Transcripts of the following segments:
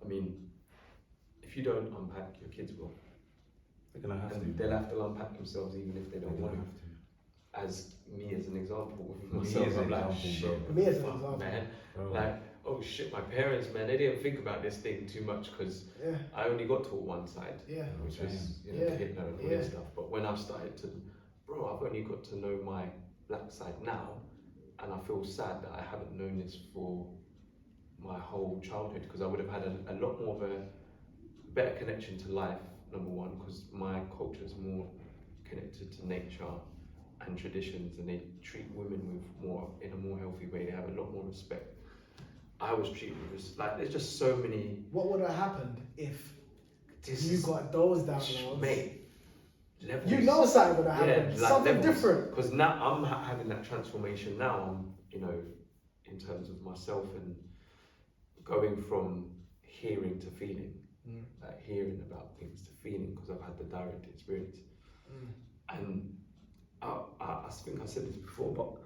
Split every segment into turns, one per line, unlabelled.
I mean, if you don't unpack, your kids will.
They're gonna have to.
They'll have to unpack themselves even if they don't want to. As me as an example, myself, I'm like, shit,
me as an example,
man. Like, oh shit, my parents, man, they didn't think about this thing too much because I only got taught one side, which was Hitler and all this stuff. But when I've started to, I've only got to know my black side now, and I feel sad that I haven't known this for my whole childhood, because I would have had a lot more of a better connection to life, number one, because my culture is more connected to nature and traditions, and they treat women in a more healthy way. They have a lot more respect. I was treated with like, there's just so many.
What would have happened if you got those downloads?
Mate, levels.
You know something would have happened.
Like
something
levels.
different.
Because now I'm having that transformation now. In terms of myself and going from hearing to feeling, like hearing about things to feeling, because I've had the direct experience. And I think I said this before, but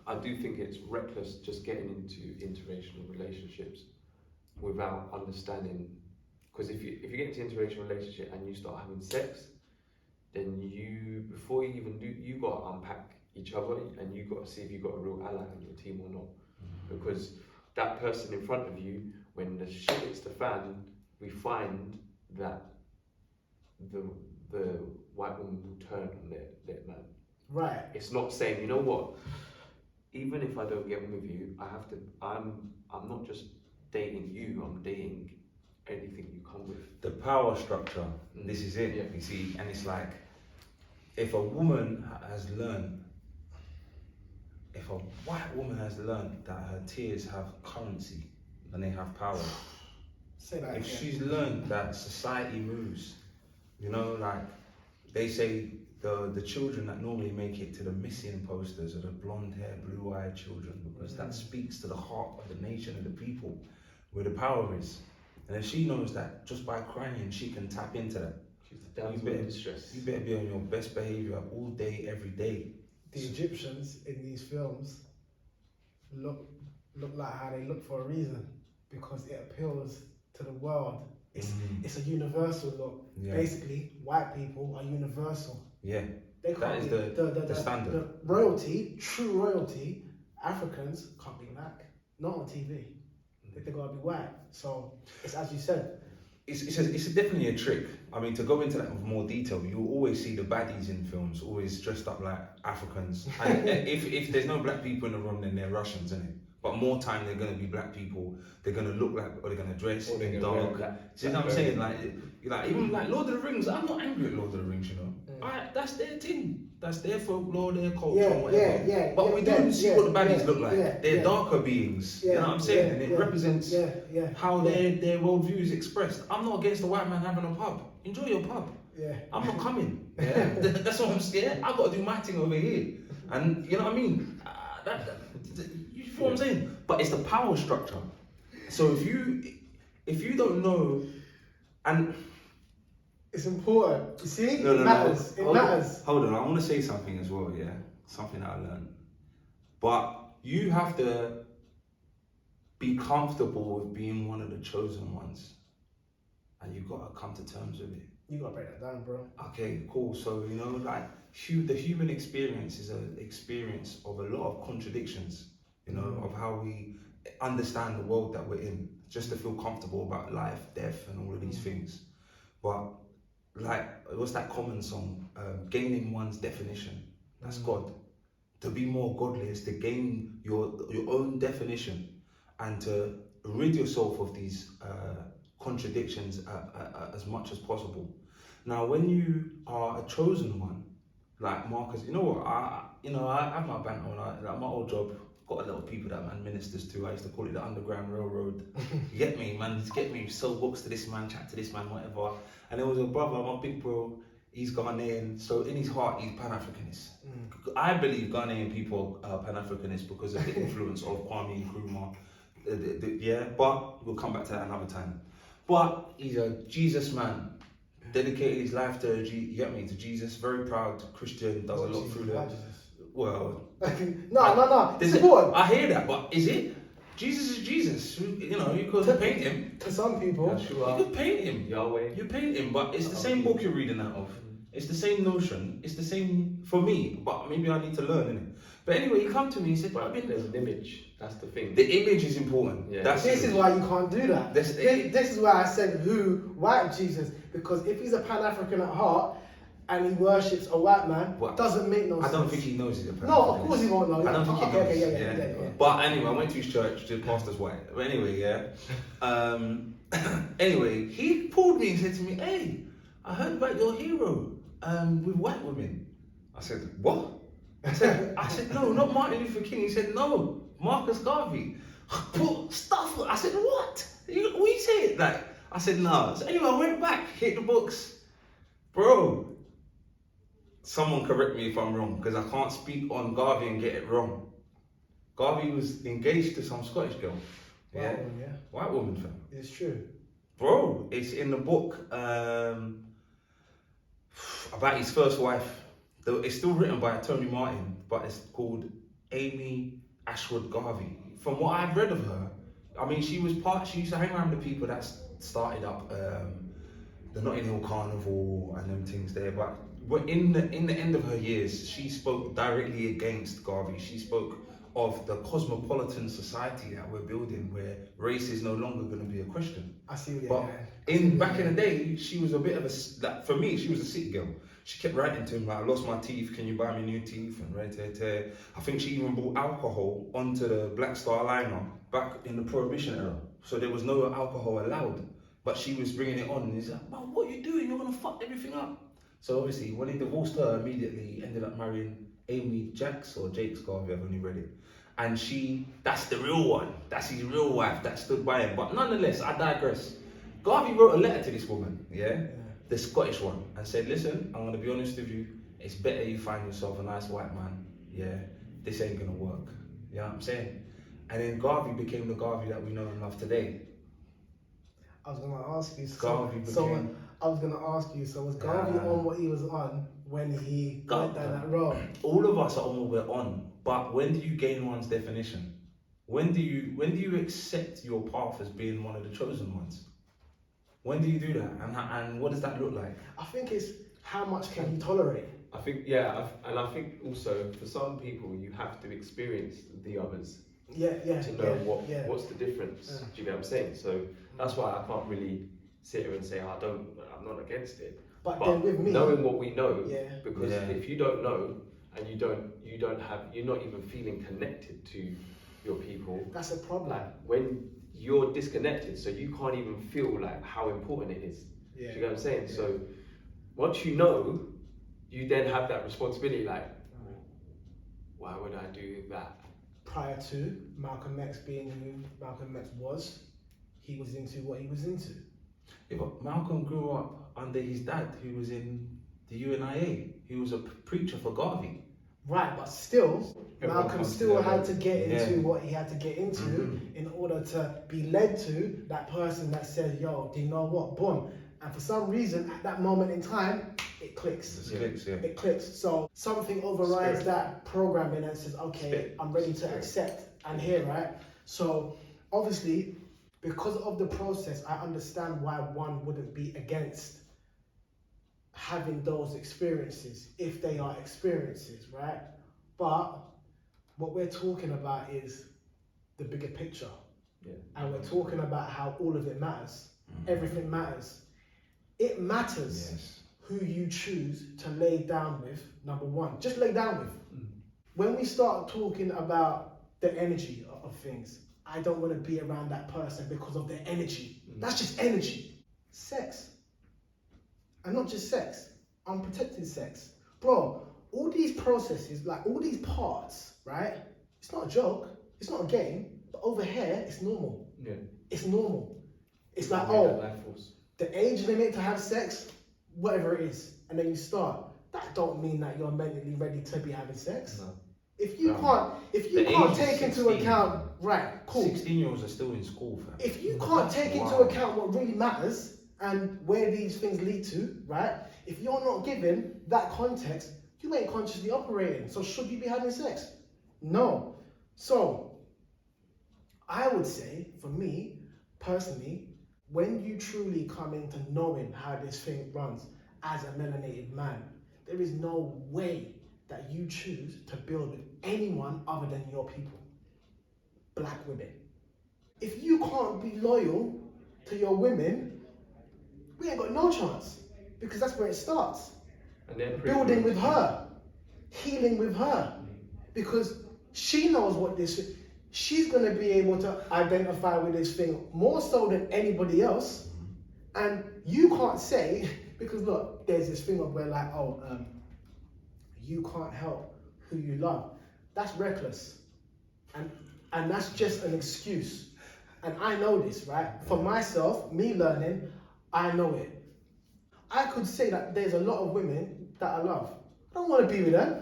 I do think it's reckless just getting into interracial relationships without understanding. Because if you get into interracial relationship and you start having sex, then before you even do, you got to unpack each other, and you got to see if you got a real ally on your team or not. Because that person in front of you, when the shit hits the fan, we find that the white woman will turn on their man. Right. It's not saying, you know what, even if I don't get on with you, I'm not just dating you, I'm dating anything you come with.
The power structure, this is it, you see, and it's like, if a woman has learned, if a white woman has learned that her tears have currency and they have power,
say that
if
again.
she's learned that society moves, like they say, the children that normally make it to the missing posters are the blonde hair, blue-eyed children, because that speaks to the heart of the nation and the people, where the power is. And if she knows that just by crying she can tap into that, you better be on your best behavior all day, every day.
The Egyptians in these films look like how they look for a reason, because it appeals to the world. It's a universal look. Basically, white people are universal.
Yeah,
they can't
that is the standard.
The royalty, true royalty, Africans can't be black, not on TV. They gotta be white. So it's as you said.
It's definitely a trick. I mean, to go into that with more detail, you always see the baddies in films always dressed up like Africans. And if there's no black people in the room, then they're Russians, innit? But more time they're gonna be black people. They're gonna look like, or they're gonna dress in dark. See what I'm saying? Like even like Lord of the Rings. I'm not angry at Lord of the Rings, that's their thing. That's their folklore, their culture, whatever. But we do see what the baddies look like. They're darker beings. You know what I'm saying? And it represents how their worldview is expressed. I'm not against the white man having a pub. Enjoy your pub. I'm not coming. That's what I'm scared. I got to do my thing over here. And you know what I mean? You feel what I'm saying? But it's the power structure. So if you don't know, and
it's important. You see,
it matters.
It matters.
Hold on, I want to say something as well. Something that I learned. But you have to be comfortable with being one of the chosen ones, and you've got to come to terms with it.
You gotta break that down, bro.
Okay, cool. So like the human experience is an experience of a lot of contradictions. Of how we understand the world that we're in, just to feel comfortable about life, death, and all of these things. But like, what's that common song? Gaining one's definition. That's God. To be more godly is to gain your own definition and to rid yourself of these contradictions as much as possible. Now, when you are a chosen one, like Marcus, you know what? I have my banter when like my old job. Got a lot of people that man ministers to. I used to call it the Underground Railroad. You get me, man? You get me? Sell books to this man, chat to this man, whatever. And there was a brother, my big bro. He's Ghanaian, so in his heart he's Pan-Africanist. I believe Ghanaian people are Pan-Africanist because of the influence of Kwame Nkrumah. But we'll come back to that another time. But he's a Jesus man. Dedicated his life to to Jesus. Very proud Christian. Does a lot through the. Well,
no. It's important.
I hear that, but is it? Jesus is Jesus. You know, you could paint him.
To some people,
You could paint him.
Yahweh.
You paint him, but it's the same book you're reading out of. It's the same notion. It's the same for me, but maybe I need to learn, innit? But anyway, he come to me and said,
But there's an image. That's the thing.
the image is important.
Yeah.
this is why you can't do that. This is why I said white Jesus, because if he's a Pan-African at heart and he worships a white man, doesn't make no sense.
I don't think he knows he's a Pan-African.
No, of course he won't know.
I don't think he knows.
Yeah.
But anyway, I went to his church, the pastor's white. But anyway, anyway, he pulled me and said to me, "Hey, I heard about your hero with white women." I said, "What?" I said, "No, not Martin Luther King." He said, "No, Marcus Garvey." Stuff. I said, "What? What you say?" Like, I said, "No." So anyway, I went back, hit the books, bro. Someone correct me if I'm wrong, because I can't speak on Garvey and get it wrong. Garvey was engaged to some Scottish girl. White woman, fam.
It's true.
Bro, it's in the book about his first wife. It's still written by Tony Martin, but it's called Amy Ashwood Garvey. From what I've read of her, I mean, she used to hang around with the people that started up the Notting Hill Carnival and them things there, but in the end of her years, she spoke directly against Garvey. She spoke of the cosmopolitan society that we're building, where race is no longer going to be a question.
I see what
you're saying. Back in the day, she was a bit of a, for me, she was a city girl. She kept writing to him like, "I lost my teeth, can you buy me new teeth?" And I think she even brought alcohol onto the Black Star liner back in the Prohibition era. So there was no alcohol allowed, but she was bringing it on. And he's like, "Man, what are you doing? You're going to fuck everything up." So obviously, when he divorced her, immediately he ended up marrying Amy Jakes Garvey, I've only read it. And that's the real one. That's his real wife that stood by him. But nonetheless, I digress. Garvey wrote a letter to this woman, the Scottish one, and said, "Listen, I'm going to be honest with you. It's better you find yourself a nice white man. This ain't going to work." You know what I'm saying? And then Garvey became the Garvey that we know and love today.
I was going to ask you, so was Garvey on what he was on when he went down that road?
All of us are on what we're on, but when do you gain one's definition? When do you accept your path as being one of the chosen ones? When do you do that, and what does that look like?
I think it's how much can you tolerate.
I think I think also for some people you have to experience the others. To know what's the difference. Do you get what I'm saying? So that's why I can't really sit here and say I'm not against it. But then with me, knowing what we know, because if you don't know and you're not even feeling connected to your people,
that's a problem.
Like when you're disconnected, so you can't even feel like how important it is. Do you get what I'm saying? So once you know, you then have that responsibility. Like, why would I do that?
Prior to Malcolm X being who Malcolm X was, he was into what he was into.
Yeah, but Malcolm grew up under his dad, who was in the UNIA. He was a preacher for Garvey.
Right, but still, Malcolm still had to get into what he had to get into in order to be led to that person that said, "Yo, do you know what? Boom." And for some reason, at that moment in time, it clicks. It clicks. So something overrides that programming and says, "Okay, I'm ready to accept and hear." Right. So obviously, because of the process, I understand why one wouldn't be against having those experiences if they are experiences, right? But what we're talking about is the bigger picture. And we're talking about how all of it matters. Everything matters. It matters who you choose to lay down with, number one. Just lay down with. When we start talking about the energy of things, I don't want to be around that person because of their energy. That's just energy. Sex. And not just sex, unprotected sex. Bro, all these processes, like all these parts, right? It's not a joke, it's not a game, but over here, it's normal. It's normal. It's like, the age limit to have sex, whatever it is, and then you start. That don't mean that you're mentally ready to be having sex.
No.
If you can't take into account, right, cool.
16-year-olds are still in school, fam.
If you can't take into account what really matters and where these things lead to, right? If you're not given that context, you ain't consciously operating. So should you be having sex? No. So I would say, for me, personally, when you truly come into knowing how this thing runs as a melanated man, there is no way that you choose to build with anyone other than your people, black women. If you can't be loyal to your women, we ain't got no chance, because that's where it starts.
And then
Building with her, healing with her, because she knows what this. She's gonna be able to identify with this thing more so than anybody else, and you can't say, because look, there's this thing of where like, you can't help who you love. That's reckless, and that's just an excuse. And I know this, right? For myself, me learning, I know it. I could say that there's a lot of women that I love. I don't want to be with them.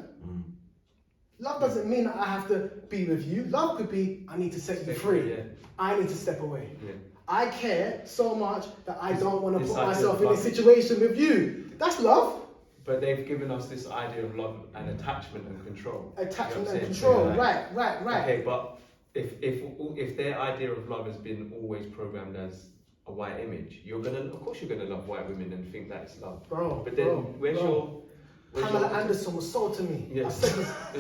Love doesn't mean that I have to be with you. Love could be, I need to set you free.
Yeah.
I need to step away.
Yeah.
I care so much that I don't want to put
idea
myself
of
in a
love.
situation with you. That's love.
But they've given us this idea of love and attachment and control.
Attachment
You know what
and
I'm saying?
control.
So, like,
Right.
Okay, but if their idea of love has been always programmed as a white image, of course you're gonna love white women and think that's love.
Bro,
But then where's your
Pamela Anderson was sold to me.
Yeah.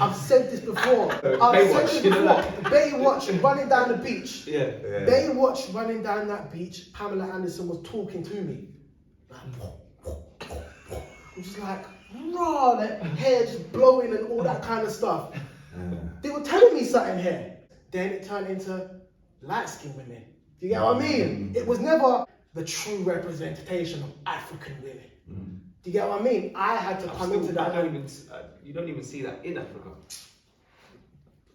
I've said this before.
Baywatch, you know that?
Baywatch running down the beach.
Yeah.
Baywatch running down that beach. Pamela Anderson was talking to me. I'm just like, raw, that hair just blowing and all that kind of stuff. They were telling me something here. Then it turned into light-skinned women. Do you get what I mean? It was never the true representation of African women. Do you get what I mean? I had to come into that.
You don't even see that in Africa.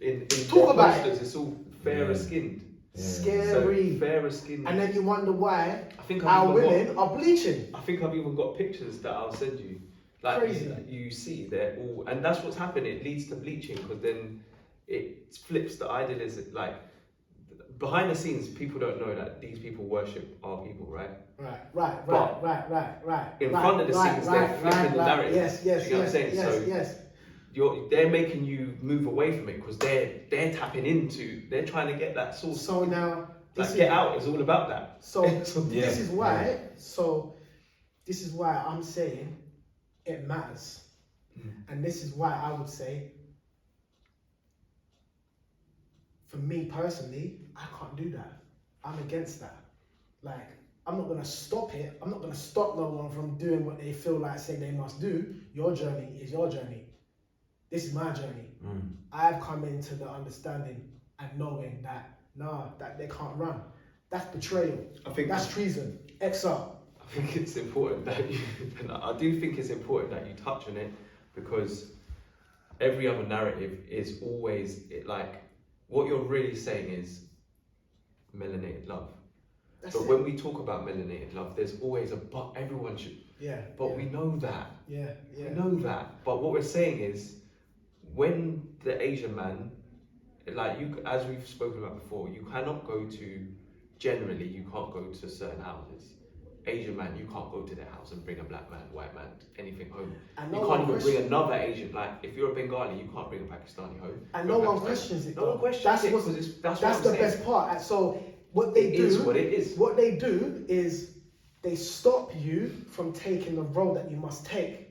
In
Talk about
posters, it's all fairer skinned.
Scary.
So, fairer skinned.
And then you wonder why
I think
our women are bleaching.
I think I've even got pictures that I'll send you. Like
Crazy.
You see, they're all, and that's what's happening. It leads to bleaching because then it flips the idealism. Like behind the scenes, people don't know that these people worship our people, right? Right. In front of the scenes, they're flipping the narrative.
Yes.
Do you know what I'm saying?
Yes.
They're making you move away from it because they're tapping into. They're trying to get that source.
So now,
Get Out is all about that.
So this is why. So this is why I'm saying it matters, and this is why I would say, for me personally, I can't do that. I'm against that. Like, I'm not gonna stop it. I'm not gonna stop no one from doing what they feel like say they must do. Your journey is your journey. This is my journey. I've come into the understanding and knowing that that they can't run. That's betrayal.
I think
that's treason. Exile.
I think it's important that you, and I do think it's important that you touch on it because every other narrative is always like what you're really saying is melanated love. But when we talk about melanated love, there's always a but. Everyone should. But we know that. We know that. But what we're saying is, when the Asian man, like you, as we've spoken about before, you cannot go to. Generally, you can't go to certain houses. Asian man, you can't go to their house and bring a black man, white man, anything home. You can't even bring another Asian. Like if you're a Bengali, you can't bring a Pakistani home.
And no one questions it.
No one questions it because that's
the best part. So what they do
is what it is.
What they do is they stop you from taking the road that you must take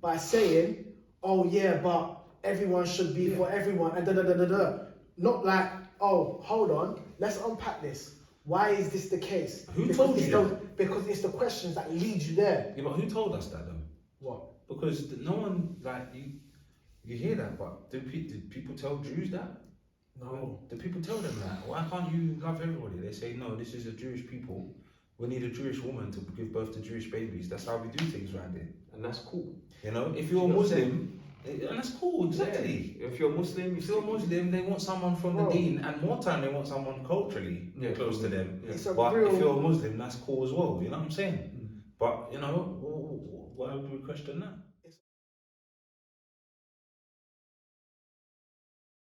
by saying, "Oh yeah, but everyone should be for everyone," and da da da da da. Not like, "Oh, hold on, let's unpack this. Why is this the case?"
Who told you that?
Because it's the questions that lead you there.
Yeah, but who told us that though?
What?
Because no one, like, you hear that, but did people tell Jews that?
No.
Do people tell them that? Why can't you love everybody? They say, no, this is a Jewish people. We need a Jewish woman to give birth to Jewish babies. That's how we do things around here.
And that's cool.
You know, if you're a Muslim, and that's cool, exactly.
Yeah. If you're Muslim,
they want someone from the deen, and more time they want someone culturally close to them.
Yeah.
But if you're a Muslim, that's cool as well. You know what I'm saying? But you know, why would we question that?